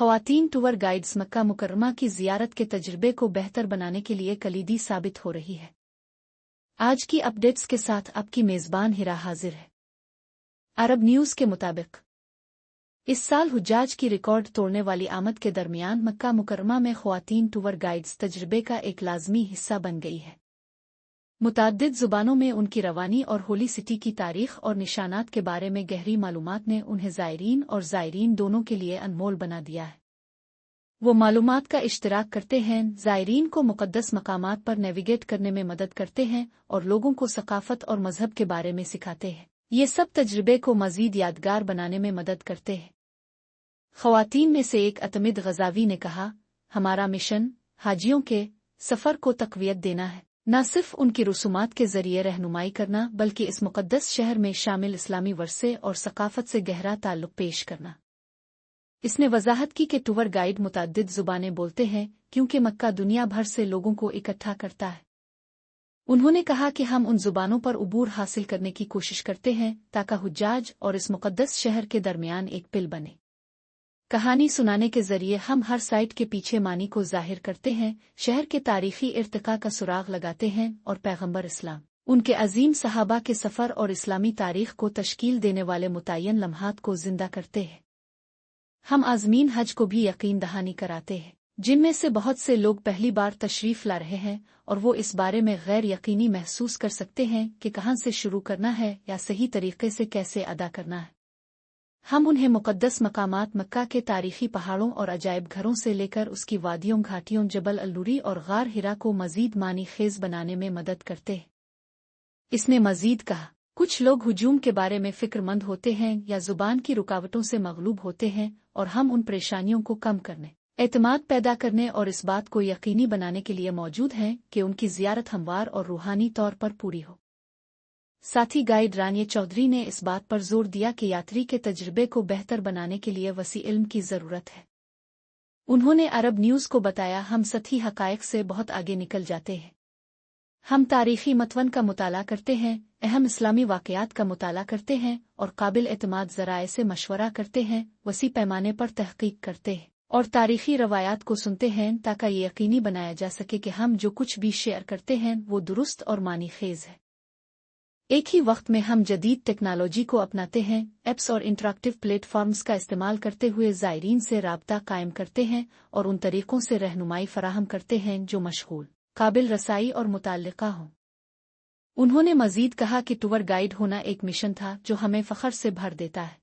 ख़वातीन tour guides मक्का मुकर्रमा की ज़ियारत के तजुर्बे को बेहतर बनाने के लिए कलीदी साबित हो रही है। आज की अपडेट्स के साथ आपकी मेज़बान हिरा हाजिर है। अरब न्यूज़ के मुताबिक इस साल हुज्जाज की रिकॉर्ड तोड़ने वाली आमद के दरमियान मक्का मुकर्रमा में ख़वातीन टूर गाइड्स तजुर्बे का एक लाज़मी हिस्सा बन गई है। मुताद्दिद ज़ुबानों में उनकी रवानी और होली सिटी की तारीख़ और निशानात के बारे में गहरी मालूमात ने उन्हें ज़ायरीन और ज़ायरीन दोनों के लिए अनमोल बना दिया है। वो मालूमात का इश्तिराक करते हैं, ज़ायरीन को मुक़द्दस मकामात पर नेविगेट करने में मदद करते हैं और लोगों को सक़ाफ़त और मज़हब के बारे में सिखाते हैं। ये सब तजुर्बे को मज़ीद यादगार बनाने में मदद करते हैं। ख़वातीन में से एक अतमिद ग़ज़ावी ने कहा, हमारा मिशन हाजियों के सफ़र को तक़वियत देना है, न सिर्फ उनकी रसूमात के ज़रिए रहनुमाई करना बल्कि इस मुक़द्दस शहर में शामिल इस्लामी वर्से और सक़ाफ़त से गहरा ताल्लुक़ पेश करना। इसने वज़ाहत की कि टूर गाइड मुताद्दिद ज़ुबानें बोलते हैं क्योंकि मक्का दुनिया भर से लोगों को इकट्ठा करता है। उन्होंने कहा कि हम उन ज़ुबानों पर उबूर हासिल करने की कोशिश करते हैं ताकि हुज्जाज और इस मुक़द्दस शहर के दरमियान एक पिल बने। कहानी सुनाने के ज़रिए हम हर साइट के पीछे मानी को ज़ाहिर करते हैं, शहर के तारीख़ी इर्तिक़ा का सुराग लगाते हैं और पैगम्बर इस्लाम, उनके अजीम सहाबा के सफ़र और इस्लामी तारीख़ को तश्कील देने वाले मुतय्यन लम्हात को ज़िंदा करते हैं। हम आज़मीन हज को भी यकीन दहानी कराते हैं, जिनमें से बहुत से लोग पहली बार तशरीफ़ ला रहे हैं और वो इस बारे में गैर यकीनी महसूस कर सकते हैं कि कहाँ से शुरू करना है या सही तरीक़े से कैसे अदा करना है। हम उन्हें मुक़द्दस मकामात मक्का के तारीख़ी पहाड़ों और अजायब घरों से लेकर उसकी वादियों, घाटियों, जबल अल-नूरी और गार हिरा को मज़ीद मानी खेज़ बनाने में मदद करते हैं। इसने मज़ीद कहा, कुछ लोग हुजूम के बारे में फ़िक्रमंद होते हैं या ज़ुबान की रुकावटों से मग़लूब होते हैं और हम उन परेशानियों को कम करने, एतमाद पैदा करने और इस बात को यकीनी बनाने के लिए मौजूद हैं कि उनकी ज़ियारत हमवार और रूहानी तौर पर पूरी हो। साथ ही गाइड रानिया चौधरी ने इस बात पर जोर दिया कि यात्री के तजुर्बे को बेहतर बनाने के लिए वसी इल्म की ज़रूरत है। उन्होंने अरब न्यूज़ को बताया, हम सतही हक़ाइक़ से बहुत आगे निकल जाते हैं। हम तारीख़ी मतवन का मुताला करते हैं, अहम इस्लामी वाक़यात का मुताला करते हैं और काबिल एतमाद ज़राए से मशवरा करते हैं, वसी पैमाने पर तहक़ीक़ करते हैं और तारीख़ी रवायात को सुनते हैं ताकि ये यकीनी बनाया जा सके कि हम जो कुछ भी शेयर करते हैं वो दुरुस्त और मानी खेज़ है। एक ही वक्त में हम जदीद टेक्नोलॉजी को अपनाते हैं, ऐप्स और इंटरैक्टिव प्लेटफॉर्म्स का इस्तेमाल करते हुए ज़ायरीन से राब्ता कायम करते हैं और उन तरीक़ों से रहनुमाई फराहम करते हैं जो मशगूल, काबिल रसाई और मुताल्लिक़ा हों। उन्होंने मज़ीद कहा कि टूर गाइड होना एक मिशन था जो हमें फ़ख्र से भर देता है।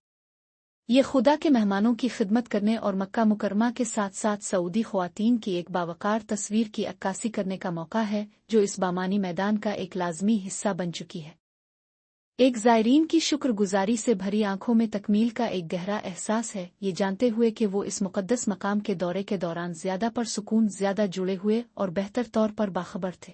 ये खुदा के मेहमानों की खिदमत करने और मक्का मुकरमा के साथ साथ सऊदी ख़वातीन की एक बावकार तस्वीर की अक्कासी करने का मौका है जो इस बामानी मैदान का एक लाज़मी हिस्सा बन चुकी है। एक ज़ायरीन की शुक्रगुज़ारी से भरी आंखों में तकमील का एक गहरा एहसास है, ये जानते हुए कि वो इस मुक़द्दस मकाम के दौरे के दौरान ज़्यादा परसुकून, ज़्यादा जुड़े हुए और बेहतर तौर पर बाखबर थे।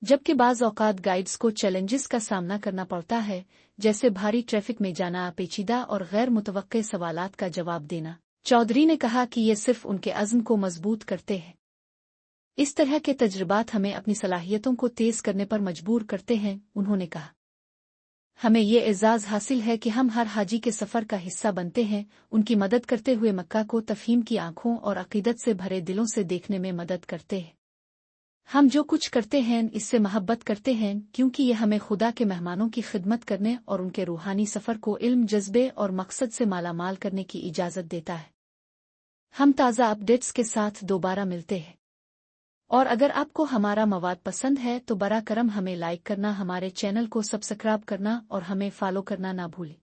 जबकि बाज़ औक़ात गाइड्स को चैलेंजेस का सामना करना पड़ता है, जैसे भारी ट्रैफिक में जाना, पेचीदा और गैर मुतवक्के सवालात का जवाब देना। चौधरी ने कहा कि ये सिर्फ उनके अज़्म को मजबूत करते हैं। इस तरह के तजुर्बात हमें अपनी सलाहियतों को तेज़ करने पर मजबूर करते हैं। उन्होंने कहा, हमें ये एज़ाज़ हासिल है कि हम हर हाजी के सफ़र का हिस्सा बनते हैं, उनकी मदद करते हुए मक्का को तफ़हीम की आँखों और अक़ीदत से भरे दिलों से देखने में मदद करते हैं। हम जो कुछ करते हैं इससे मोहब्बत करते हैं क्योंकि ये हमें खुदा के मेहमानों की खिदमत करने और उनके रूहानी सफ़र को इल्म, जज्बे और मकसद से मालामाल करने की इजाज़त देता है। हम ताज़ा अपडेट्स के साथ दोबारा मिलते हैं और अगर आपको हमारा मवाद पसंद है तो बरा करम हमें लाइक करना, हमारे चैनल को सब्सक्राइब करना और हमें फॉलो करना ना भूलें।